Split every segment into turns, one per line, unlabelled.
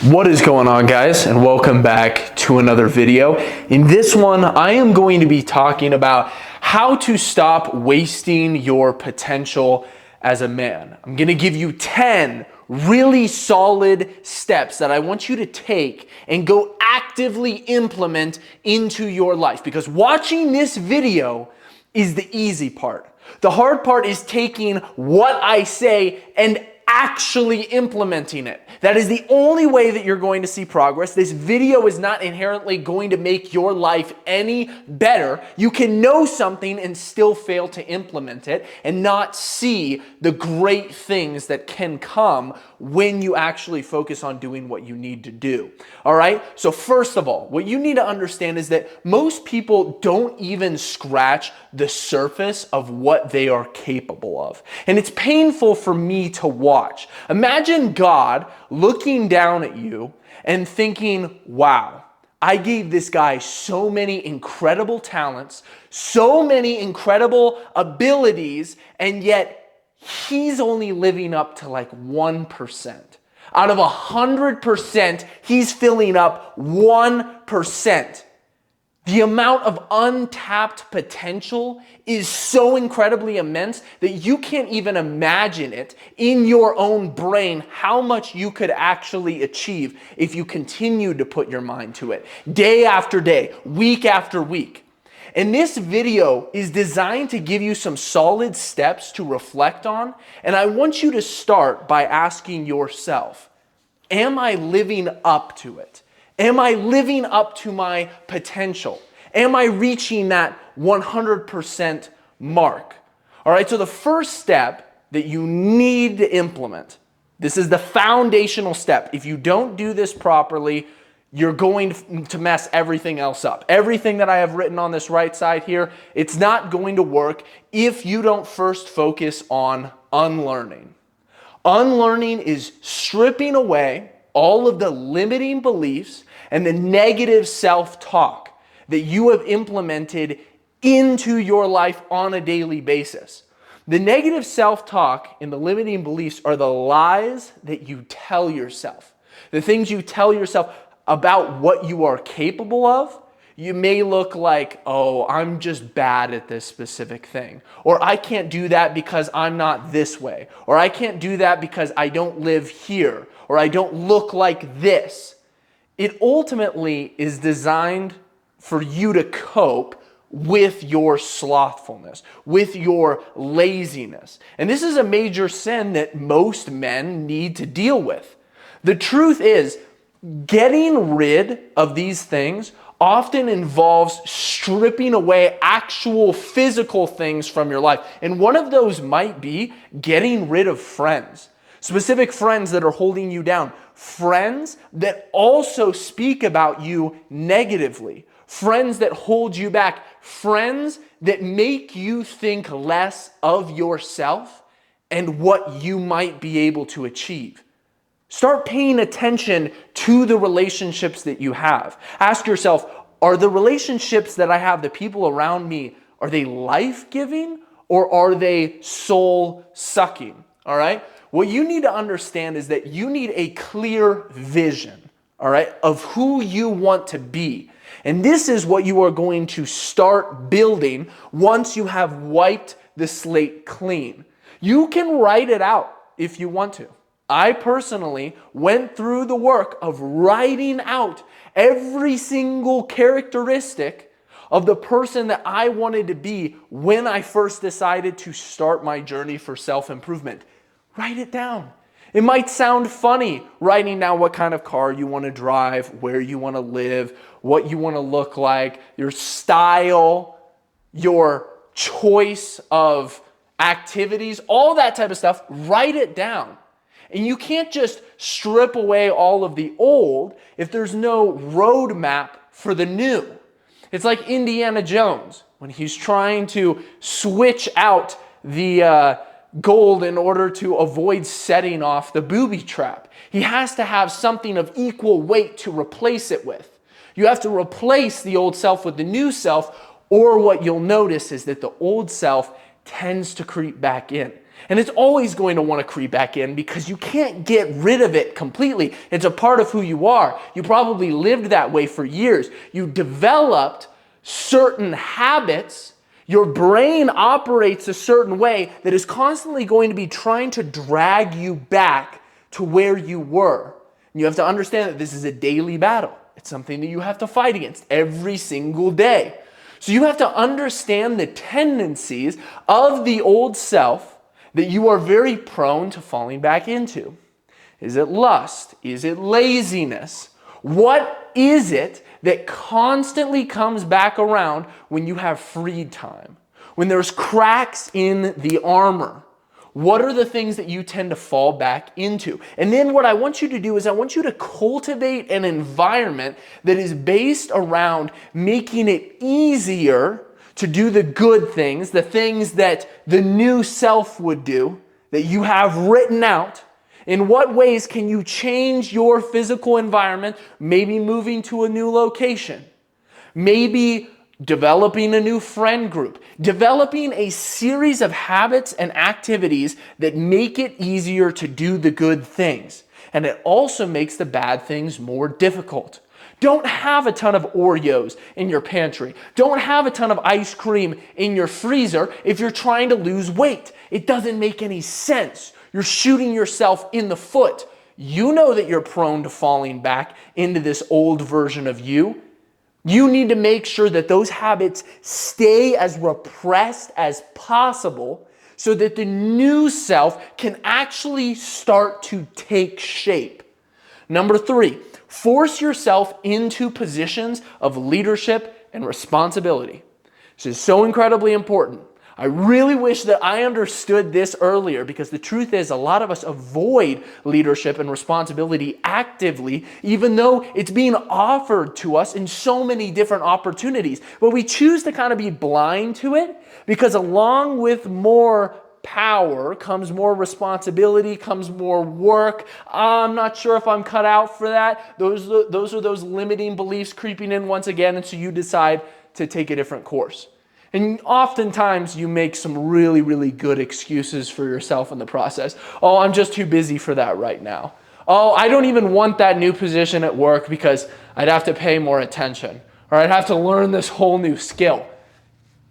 What is going on, guys, and welcome back to another video. In this one, I am going to be talking about how to stop wasting your potential as a man. I'm going to give you 10 really solid steps that I want you to take and go actively implement into your life, because watching this video is the easy part. The hard part is taking what I say and actually implementing it. That is the only way that you're going to see progress. This video is not inherently going to make your life any better. You can know something and still fail to implement it and not see the great things that can come when you actually focus on doing what you need to do. All right? So first of all, what you need to understand is that most people don't even scratch the surface of what they are capable of. And it's painful for me to watch. Imagine God looking down at you and thinking, wow, I gave this guy so many incredible talents, so many incredible abilities, and yet he's only living up to like 1%. Out of 100%, he's filling up 1%. The amount of untapped potential is so incredibly immense that you can't even imagine it in your own brain how much you could actually achieve if you continued to put your mind to it day after day, week after week. And this video is designed to give you some solid steps to reflect on. And I want you to start by asking yourself, am I living up to it? Am I living up to my potential? Am I reaching that 100% mark? All right, so the first step that you need to implement, this is the foundational step. If you don't do this properly, you're going to mess everything else up. Everything that I have written on this right side here, it's not going to work if you don't first focus on unlearning. Unlearning is stripping away all of the limiting beliefs and the negative self-talk that you have implemented into your life on a daily basis. The negative self-talk and the limiting beliefs are the lies that you tell yourself. The things you tell yourself about what you are capable of. You may look like, oh, I'm just bad at this specific thing. Or I can't do that because I'm not this way. Or I can't do that because I don't live here. Or I don't look like this. It ultimately is designed for you to cope with your slothfulness, with your laziness. And this is a major sin that most men need to deal with. The truth is, getting rid of these things often involves stripping away actual physical things from your life. And one of those might be getting rid of friends. Specific friends that are holding you down. Friends that also speak about you negatively. Friends that hold you back. Friends that make you think less of yourself and what you might be able to achieve. Start paying attention to the relationships that you have. Ask yourself, are the relationships that I have, the people around me, are they life-giving or are they soul-sucking? All right? What you need to understand is that you need a clear vision, all right, of who you want to be. And this is what you are going to start building once you have wiped the slate clean. You can write it out if you want to. I personally went through the work of writing out every single characteristic of the person that I wanted to be when I first decided to start my journey for self-improvement. Write it down. It might sound funny writing down what kind of car you want to drive, where you want to live, what you want to look like, your style, your choice of activities, all that type of stuff. Write it down. And you can't just strip away all of the old if there's no roadmap for the new. It's like Indiana Jones when he's trying to switch out the gold in order to avoid setting off the booby trap. He has to have something of equal weight to replace it with. You have to replace the old self with the new self, or what you'll notice is that the old self tends to creep back in. And it's always going to want to creep back in because you can't get rid of it completely. It's a part of who you are. You probably lived that way for years. You developed certain habits. Your brain operates a certain way that is constantly going to be trying to drag you back to where you were. And you have to understand that this is a daily battle. It's something that you have to fight against every single day. So you have to understand the tendencies of the old self that you are very prone to falling back into. Is it lust? Is it laziness? What is it that constantly comes back around when you have free time? When there's cracks in the armor? What are the things that you tend to fall back into? And then what I want you to do is I want you to cultivate an environment that is based around making it easier to do the good things, the things that the new self would do, that you have written out. In what ways can you change your physical environment? Maybe moving to a new location. Maybe developing a new friend group. Developing a series of habits and activities that make it easier to do the good things. And it also makes the bad things more difficult. Don't have a ton of Oreos in your pantry. Don't have a ton of ice cream in your freezer if you're trying to lose weight. It doesn't make any sense. You're shooting yourself in the foot. You know that you're prone to falling back into this old version of you. You need to make sure that those habits stay as repressed as possible so that the new self can actually start to take shape. Number 3, force yourself into positions of leadership and responsibility. This is so incredibly important. I really wish that I understood this earlier because the truth is a lot of us avoid leadership and responsibility actively, even though it's being offered to us in so many different opportunities. But we choose to kind of be blind to it because along with more power comes more responsibility, comes more work. I'm not sure if I'm cut out for that. Those are those limiting beliefs creeping in once again, and so you decide to take a different course. And oftentimes you make some really, really good excuses for yourself in the process. Oh, I'm just too busy for that right now. Oh, I don't even want that new position at work because I'd have to pay more attention, or I'd have to learn this whole new skill.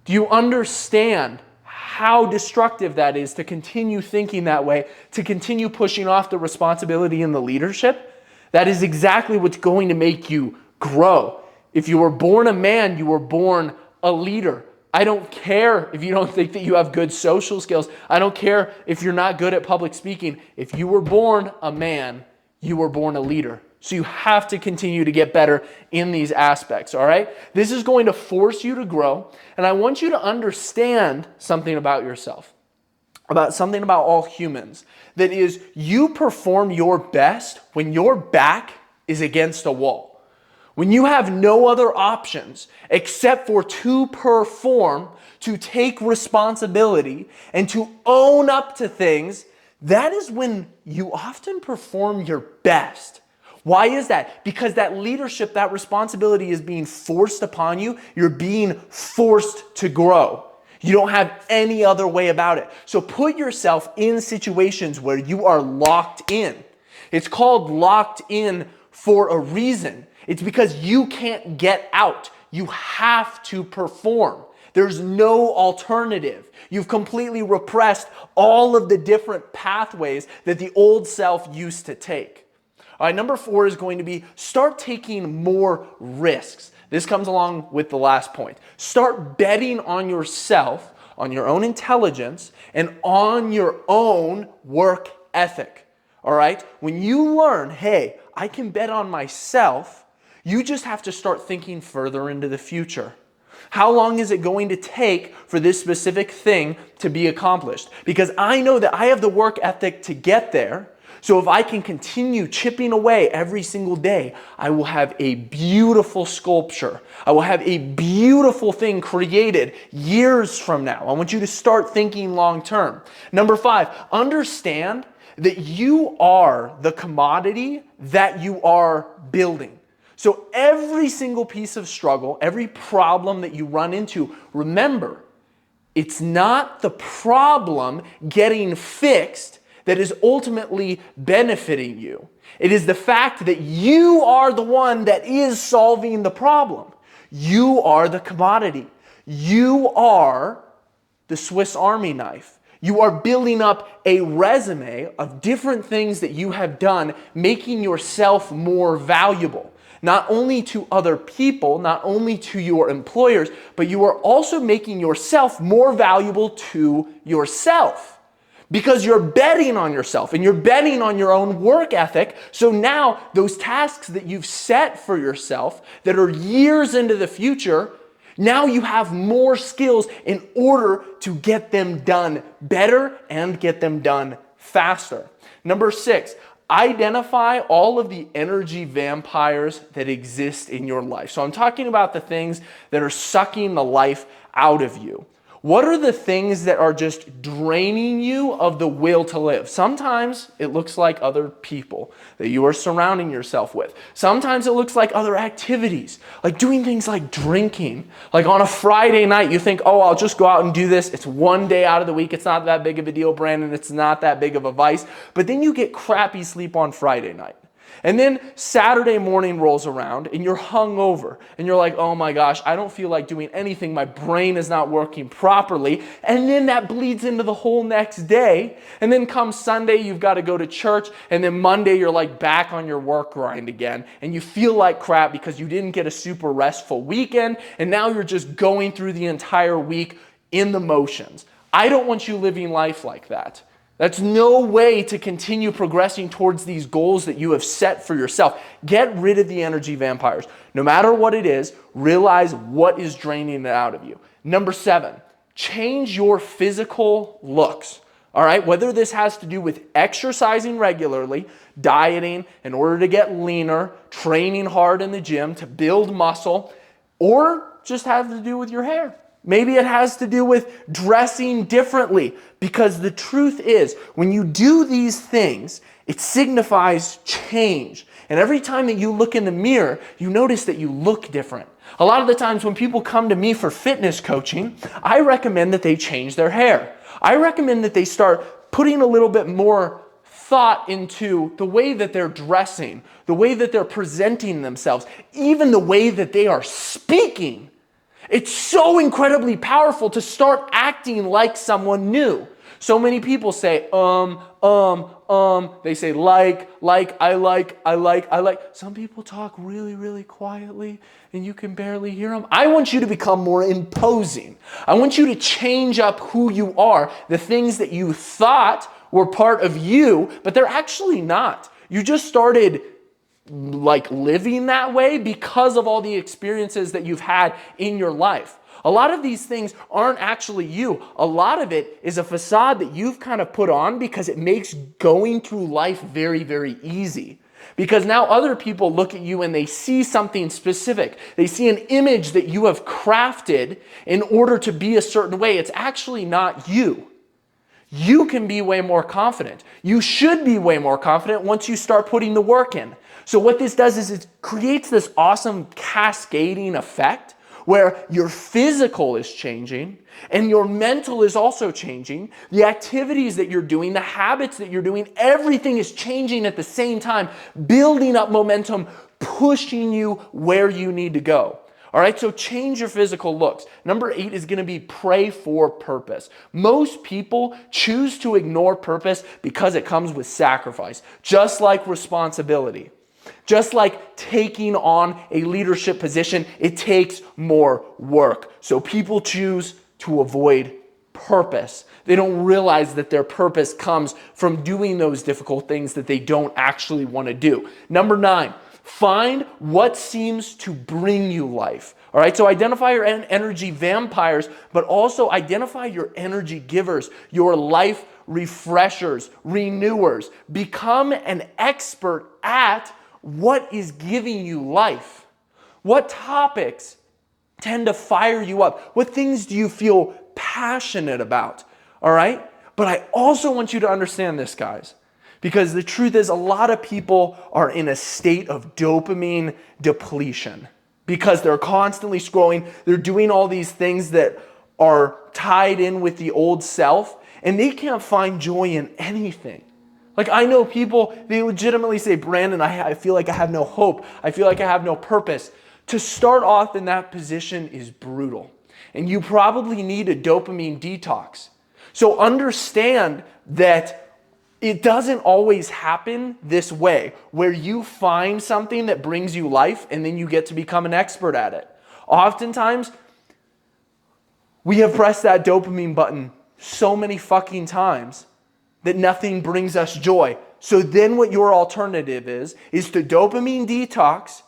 Do you understand how destructive that is to continue thinking that way, to continue pushing off the responsibility and the leadership? That is exactly what's going to make you grow. If you were born a man, you were born a leader. I don't care if you don't think that you have good social skills. I don't care if you're not good at public speaking. If you were born a man, you were born a leader. So you have to continue to get better in these aspects, all right? This is going to force you to grow, and I want you to understand something about yourself, something about all humans. That is, you perform your best when your back is against a wall. When you have no other options except for to perform, to take responsibility, and to own up to things, that is when you often perform your best. Why is that? Because that leadership, that responsibility is being forced upon you. You're being forced to grow. You don't have any other way about it. So put yourself in situations where you are locked in. It's called locked in for a reason. It's because you can't get out. You have to perform. There's no alternative. You've completely repressed all of the different pathways that the old self used to take. All right, number 4 is going to be start taking more risks. This comes along with the last point. Start betting on yourself, on your own intelligence, and on your own work ethic. All right? When you learn, hey, I can bet on myself, you just have to start thinking further into the future. How long is it going to take for this specific thing to be accomplished? Because I know that I have the work ethic to get there. So if I can continue chipping away every single day, I will have a beautiful sculpture. I will have a beautiful thing created years from now. I want you to start thinking long term. Number 5, understand that you are the commodity that you are building. So every single piece of struggle, every problem that you run into, remember, It's not the problem getting fixed that is ultimately benefiting you. It is the fact that you are the one that is solving the problem. You are the commodity. You are the Swiss Army knife. You are building up a resume of different things that you have done, making yourself more valuable. Not only to other people, not only to your employers, but you are also making yourself more valuable to yourself. Because you're betting on yourself and you're betting on your own work ethic. So now those tasks that you've set for yourself that are years into the future, now you have more skills in order to get them done better and get them done faster. Number 6, identify all of the energy vampires that exist in your life. So I'm talking about the things that are sucking the life out of you. What are the things that are just draining you of the will to live? Sometimes it looks like other people that you are surrounding yourself with. Sometimes it looks like other activities, like doing things like drinking. Like on a Friday night, you think, oh, I'll just go out and do this. It's one day out of the week. It's not that big of a deal, Brandon. It's not that big of a vice. But then you get crappy sleep on Friday night. And then Saturday morning rolls around and you're hungover and you're like, oh my gosh, I don't feel like doing anything. My brain is not working properly. And then that bleeds into the whole next day. And then come Sunday, you've got to go to church. And then Monday, you're like back on your work grind again. And you feel like crap because you didn't get a super restful weekend. And now you're just going through the entire week in the motions. I don't want you living life like that. That's no way to continue progressing towards these goals that you have set for yourself. Get rid of the energy vampires. No matter what it is, realize what is draining it out of you. Number 7, change your physical looks. All right, whether this has to do with exercising regularly, dieting in order to get leaner, training hard in the gym to build muscle, or just have to do with your hair. Maybe it has to do with dressing differently, because the truth is, when you do these things, it signifies change. And every time that you look in the mirror, you notice that you look different. A lot of the times when people come to me for fitness coaching, I recommend that they change their hair. I recommend that they start putting a little bit more thought into the way that they're dressing, the way that they're presenting themselves, even the way that they are speaking. It's so incredibly powerful to start acting like someone new. So many people say, they say I like. Some people talk really, really quietly and you can barely hear them. I want you to become more imposing. I want you to change up who you are, the things that you thought were part of you, but they're actually not. You just started like living that way because of all the experiences that you've had in your life. A lot of these things aren't actually you. A lot of it is a facade that you've kind of put on because it makes going through life very, very easy. Because now other people look at you and they see something specific. They see an image that you have crafted in order to be a certain way. It's actually not you. You can be way more confident. You should be way more confident once you start putting the work in. So what this does is it creates this awesome cascading effect where your physical is changing and your mental is also changing. The activities that you're doing, the habits that you're doing, everything is changing at the same time, building up momentum, pushing you where you need to go. All right, so change your physical looks. Number 8 is going to be pray for purpose. Most people choose to ignore purpose because it comes with sacrifice, just like responsibility. Just like taking on a leadership position, it takes more work. So people choose to avoid purpose. They don't realize that their purpose comes from doing those difficult things that they don't actually want to do. Number 9, find what seems to bring you life. All right, so identify your energy vampires, but also identify your energy givers, your life refreshers, renewers. Become an expert at what is giving you life. What topics tend to fire you up? What things do you feel passionate about? All right? But I also want you to understand this, guys, because the truth is a lot of people are in a state of dopamine depletion because they're constantly scrolling. They're doing all these things that are tied in with the old self and they can't find joy in anything. Like I know people, they legitimately say, Brandon, I feel like I have no hope. I feel like I have no purpose. To start off in that position is brutal. And you probably need a dopamine detox. So understand that it doesn't always happen this way, where you find something that brings you life and then you get to become an expert at it. Oftentimes, we have pressed that dopamine button so many fucking times that nothing brings us joy. So then what your alternative is to dopamine detox,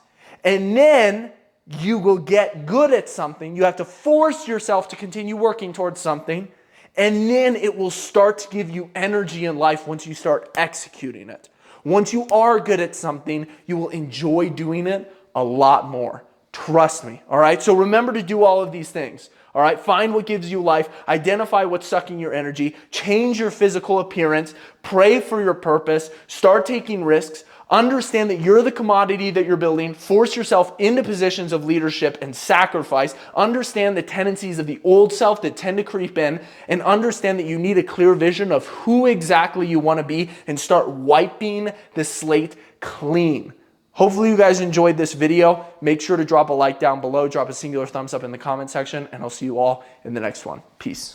and then you will get good at something. You have to force yourself to continue working towards something, and then it will start to give you energy in life once you start executing it. Once you are good at something, you will enjoy doing it a lot more. Trust me, all right? So remember to do all of these things, all right? Find what gives you life, identify what's sucking your energy, change your physical appearance, pray for your purpose, start taking risks, understand that you're the commodity that you're building, force yourself into positions of leadership and sacrifice, understand the tendencies of the old self that tend to creep in, and understand that you need a clear vision of who exactly you want to be and start wiping the slate clean. Hopefully you guys enjoyed this video. Make sure to drop a like down below, drop a singular thumbs up in the comment section, and I'll see you all in the next one. Peace.